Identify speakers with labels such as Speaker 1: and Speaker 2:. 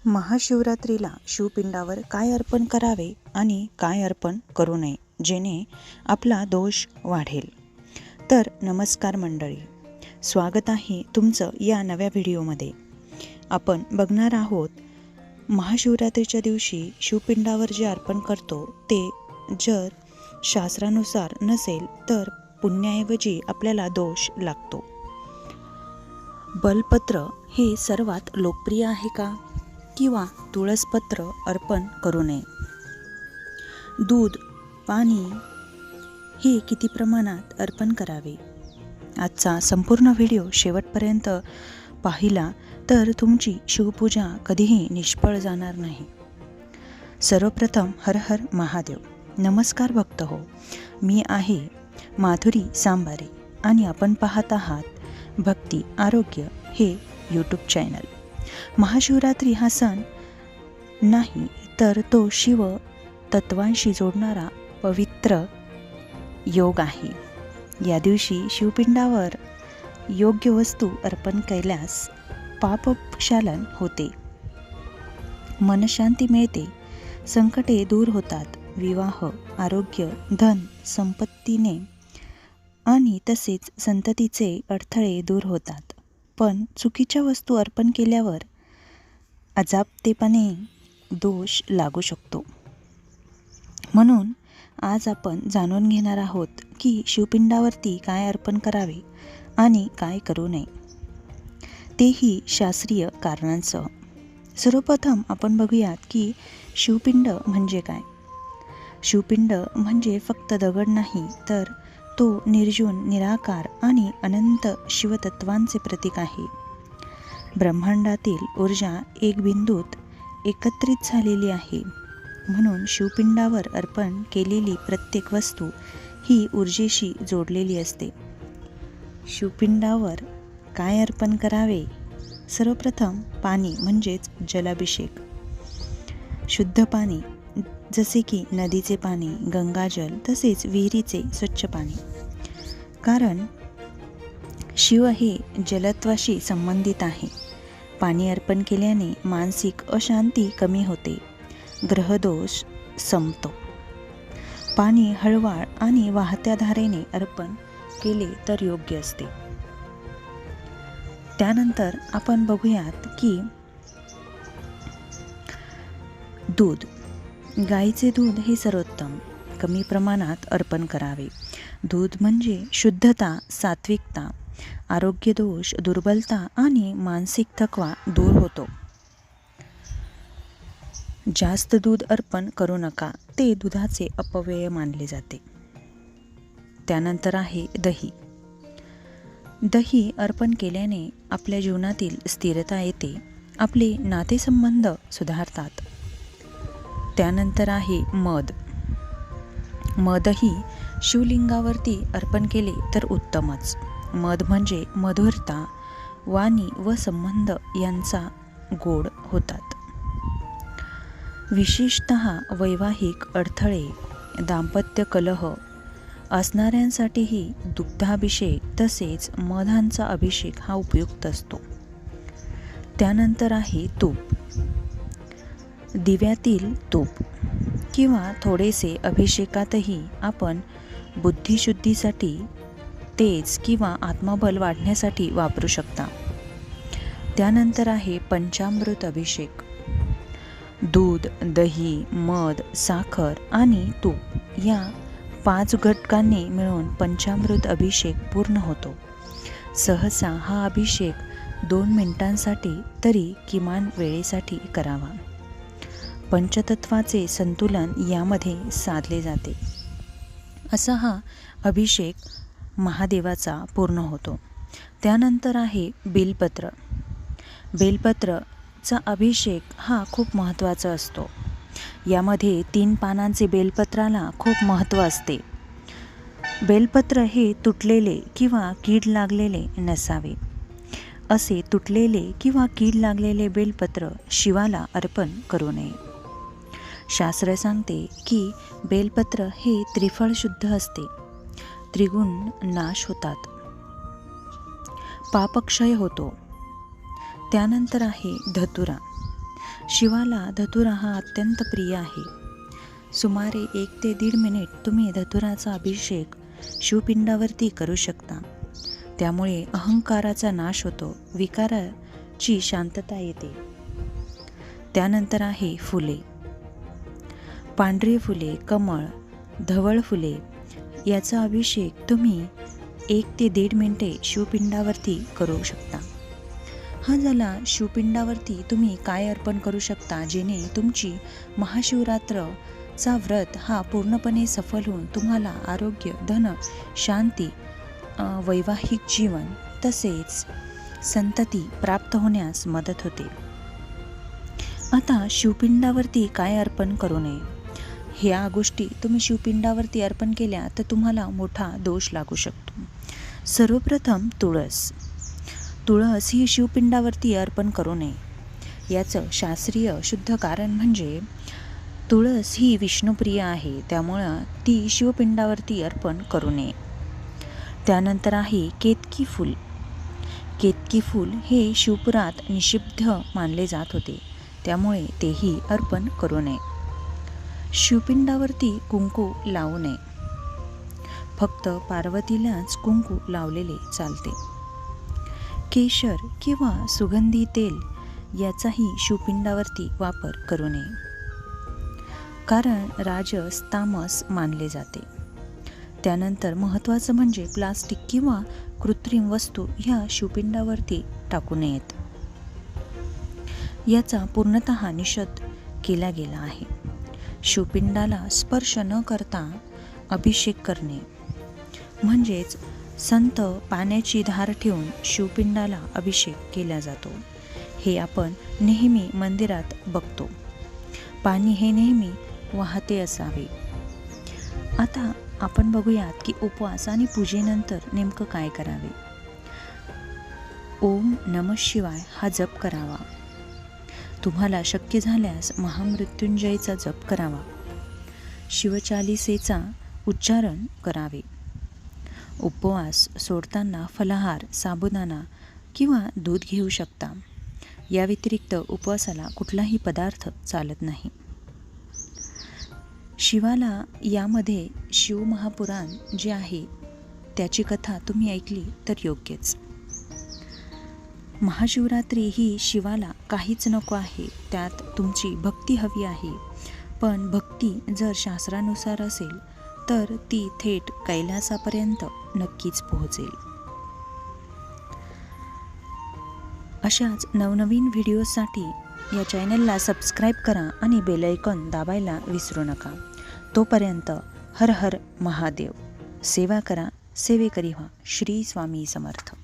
Speaker 1: महाशिवरात्रीला शिवपिंडावर काय अर्पण करावे आणि काय अर्पण करू नये जेणे आपला दोष वाढेल. तर नमस्कार मंडळी, स्वागत आहे तुमचं या नव्या व्हिडिओमध्ये. आपण बघणार आहोत महाशिवरात्रीच्या दिवशी शिवपिंडावर जे अर्पण करतो ते जर शास्त्रानुसार नसेल तर पुण्याऐवजी आपल्याला दोष लागतो. बेलपत्र हे सर्वात लोकप्रिय आहे का? किंवा तुळसपत्र अर्पण करू नये. दूध, पाणी हे किती प्रमाणात अर्पण करावे? आजचा संपूर्ण व्हिडिओ शेवटपर्यंत पाहिला तर तुमची शिवपूजा कधीही निष्फळ जाणार नाही. सर्वप्रथम हर हर महादेव. नमस्कार भक्त हो, मी आहे माधुरी सांबारे आणि आपण पाहत आहात भक्ती आरोग्य हे यूट्यूब चॅनल. महाशिवरात्री हा सण नाही तर तो शिव तत्वांशी जोडणारा पवित्र योग आहे. या दिवशी शिवपिंडावर योग्य वस्तू अर्पण केल्यास पापक्षालन होते, मनशांती मिळते, संकटे दूर होतात, विवाह, आरोग्य, धन संपत्तीने आणि तसेच संततीचे अडथळे दूर होतात. पण चुकीच्या वस्तू अर्पण केल्यावर अजाप्तेपणे दोष लागू शकतो. म्हणून आज आपण जाणून घेणार आहोत की शिवपिंडावरती काय अर्पण करावे आणि काय करू नये, तेही शास्त्रीय कारणांसह. सर्वप्रथम आपण बघूयात की शिवपिंड म्हणजे काय. शिवपिंड म्हणजे फक्त दगड नाही तर तो निर्जुन, निराकार आणि अनंत शिवतत्वांचे प्रतीक आहे. ब्रह्मांडातील ऊर्जा एक बिंदूत एकत्रित झालेली आहे. म्हणून शिवपिंडावर अर्पण केलेली प्रत्येक वस्तू ही ऊर्जेशी जोडलेली असते. शिवपिंडावर काय अर्पण करावे? सर्वप्रथम पाणी म्हणजेच जलाभिषेक. शुद्ध पाणी जसे की नदीचे पाणी, गंगाजल तसेच विहिरीचे स्वच्छ पाणी. कारण शिव हे जलत्वाशी संबंधित आहे. पाणी अर्पण केल्याने मानसिक अशांती कमी होते, ग्रहदोष संपतो. पाणी हळवाळ आणि वाहत्या धारेने अर्पण केले तर योग्य असते. त्यानंतर आपण बघूयात की दूध. गाईचे दूध हे सर्वोत्तम, कमी प्रमाणात अर्पण करावे. दूध म्हणजे शुद्धता, सात्विकता, आरोग्य दोष, दुर्बलता आणि मानसिक थकवा दूर होतो. जास्त दूध अर्पण करू नका, ते दुधाचे अपव्यय मानले जाते. त्यानंतर आहे दही. दही अर्पण केल्याने आपल्या जीवनातील स्थिरता येते, आपले नातेसंबंध सुधारतात. त्यानंतर आहे मध. मधही शिवलिंगावरती अर्पण केले तर उत्तमच. मध म्हणजे मधुरता, वाणी व संबंध यांचा गोड होतात. विशेषतः वैवाहिक अडथळे, दाम्पत्य कलह असणाऱ्यांसाठीही दुग्धाभिषेक तसेच मधांचा अभिषेक हा उपयुक्त असतो. त्यानंतर आहे तूप. दिव्यातील तूप किंवा थोडेसे अभिषेकातही आपण बुद्धिशुद्धीसाठी, तेज किंवा आत्मबल वाढण्यासाठी वापरू शकता. त्यानंतर आहे पंचामृत अभिषेक. दूध, दही, मध, साखर आणि तूप या 5 घटकांनी मिळून पंचामृत अभिषेक पूर्ण होतो. सहसा हा अभिषेक 2 मिनिटांसाठी तरी किमान वेळेसाठी करावा. पंचतत्वाचे संतुलन यामध्ये साधले जाते. असा हा अभिषेक महादेवाचा पूर्ण होतो. त्यानंतर आहे बेलपत्र. बेलपत्रचा अभिषेक हा खूप महत्त्वाचा असतो. यामध्ये 3 पानांचे बेलपत्राला खूप महत्त्व असते. बेलपत्र हे तुटलेले किंवा कीड लागलेले नसावे. असे तुटलेले किंवा कीड लागलेले बेलपत्र शिवाला अर्पण करू नये. शास्त्र सांगते की बेलपत्र हे त्रिफळ शुद्ध असते, त्रिगुण नाश होतात, पापक्षय होतो. त्यानंतर आहे धतुरा. शिवाला धतुरा हा अत्यंत प्रिय आहे. सुमारे 1 ते 1.5 मिनिट तुम्ही धतुराचा अभिषेक शिवपिंडावरती करू शकता. त्यामुळे अहंकाराचा नाश होतो, विकाराची शांतता येते. त्यानंतर आहे फुले. पांढरी फुले, कमळ, धवळ फुले याचा अभिषेक तुम्ही 1 ते 1.5 मिनिटे शिवपिंडावरती करू शकता. हा झाला शिवपिंडावरती तुम्ही काय अर्पण करू शकता, जेणे तुमची महाशिवरात्रचा व्रत हा पूर्णपणे सफल होऊन तुम्हाला आरोग्य, धन, शांती, वैवाहिक जीवन तसेच संतती प्राप्त होण्यास मदत होते. आता शिवपिंडावरती काय अर्पण करू नये, ह्या गोष्टी तुम्ही शिवपिंडावरती अर्पण केल्या तर तुम्हाला मोठा दोष लागू शकतो. सर्वप्रथम तुळस. तुळस ही शिवपिंडावरती अर्पण करू नये. याचं शास्त्रीय शुद्ध कारण म्हणजे तुळस ही विष्णुप्रिय आहे, त्यामुळं ती शिवपिंडावरती अर्पण करू नये. त्यानंतर आहे केतकी फूल. केतकी फूल हे शिवपुरात निषिद्ध मानले जात होते, त्यामुळे तेही अर्पण करू नये. शिवपिंडावरती कुंकू लावू नये. फक्त पार्वतीलाच कुंकू लावलेले चालते. केशर किंवा सुगंधी तेल याचाही शिवपिंडावरती वापर करू नये, कारण राजस तामस मानले जाते. त्यानंतर महत्त्वाचं म्हणजे प्लास्टिक किंवा कृत्रिम वस्तू ह्या शिवपिंडावरती टाकू नयेत. याचा पूर्णतः निषेध केला गेला आहे. शिवपिंडाला स्पर्श न करता अभिषेक करणे म्हणजेच संत पाण्याची धार ठेवून शिवपिंडाला अभिषेक केला जातो, हे आपण नेहमी मंदिरात बघतो. पाणी हे नेहमी वाहते असावे. आता आपण बघूयात की उपवास आणि पूजेनंतर नेमकं काय करावे. ओम नमः शिवाय हा जप करावा. तुम्हाला शक्य झाल्यास महामृत्युंजयचा जप करावा. शिवचालिसेचा उच्चारण करावे. उपवास सोडताना फलाहार, साबुदाणा किंवा दूध घेऊ शकता. या व्यतिरिक्त उपवासाला कुठलाही पदार्थ चालत नाही. शिवाला यामध्ये शिवमहापुराण जे आहे त्याची कथा तुम्ही ऐकली तर योग्यच. महाशिवरात्री ही शिवाला काहीच नको आहे, त्यात तुमची भक्ती हवी आहे. पण भक्ती जर शास्त्रानुसार असेल तर ती थेट कैलासापर्यंत नक्कीच पोहोचेल. अशाच नवनवीन व्हिडिओसाठी या चॅनलला सबस्क्राईब करा आणि बेल आयकॉन दाबायला विसरू नका. तोपर्यंत हर हर महादेव. सेवा करा, सेवेकरी व्हा. श्री स्वामी समर्थ.